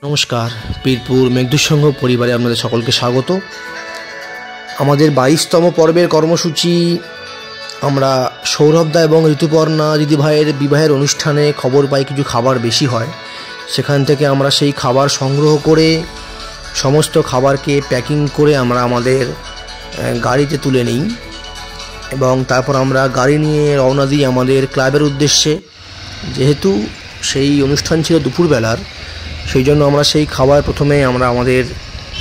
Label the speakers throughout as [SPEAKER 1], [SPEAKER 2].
[SPEAKER 1] নমস্কার, বীরপুর মেঘদূত সংঘ পরিবারে আপনাদের সকলকে স্বাগত। আমাদের 22তম পর্বের কর্মসূচি আমরা সৌরভদা এবং ঋতুপর্ণা দিদিভাইয়ের বিবাহের অনুষ্ঠানে খবর পাই কিছু খাবার বেশি হয়, সেখান থেকে আমরা সেই খাবার সংগ্রহ করে সমস্ত খাবারকে প্যাকিং করে আমরা আমাদের গাড়িতে তুলে নিই এবং তারপর আমরা গাড়ি নিয়ে রওনা দিই আমাদের ক্লাবের উদ্দেশ্যে। যেহেতু সেই অনুষ্ঠান ছিল দুপুরবেলার, সেই জন্য আমরা সেই খাবার প্রথমে আমরা আমাদের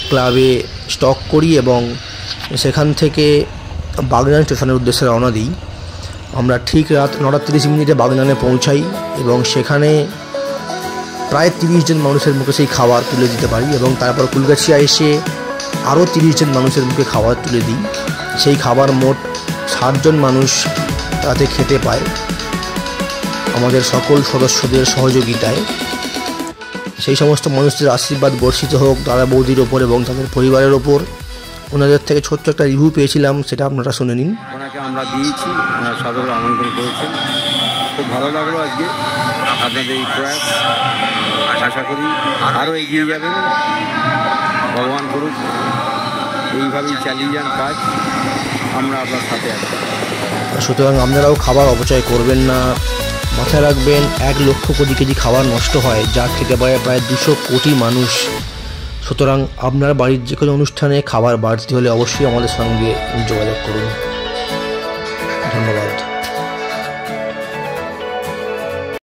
[SPEAKER 1] ক্লাবে স্টক করি এবং সেখান থেকে বাগনান স্টেশনের উদ্দেশ্যে রওনা দিই। আমরা ঠিক রাত 9:30 বাগনানে পৌঁছাই এবং সেখানে প্রায় 30 জন মানুষের মুখে সেই খাবার তুলে দিতে পারি এবং তারপর কুলগাছিয়া এসে আরও 30 জন মানুষের মুখে খাবার তুলে দিই। সেই খাবার মোট 60 জন মানুষ তাতে খেতে পায় আমাদের সকল সদস্যদের সহযোগিতায়। সেই সমস্ত মানুষদের আশীর্বাদ বর্ষিত হোক দাদা বৌদির ওপর এবং তাদের পরিবারের ওপর। ওনাদের থেকে ছোট্ট একটা রিভিউ পেয়েছিলাম, সেটা আপনারা শুনে নিন।
[SPEAKER 2] ওনাকে আমরা দিয়েছি, ওনার সাদর আমন্ত্রণ করেছেন। খুব ভালো লাগলো আজকে আপনাদের এই প্রয়াস। আশা করি আরও এগিয়ে যাবেন, ভগবান করুক এইভাবেই চালিয়ে যান কাজ, আমরা আপনার সাথে আছি।
[SPEAKER 1] সুতরাং আপনারাও খাবার অপচয় করবেন না। মাথায় রাখবেন 1 লক্ষ কোটি কেজি খাবার নষ্ট হয়, যা খেতে পারে প্রায় 200 কোটি মানুষ। সুতরাং আপনার বাড়ির যে কোনো অনুষ্ঠানে খাবার বাড়তি হলে অবশ্যই আমাদের সঙ্গে যোগাযোগ করুন। ধন্যবাদ।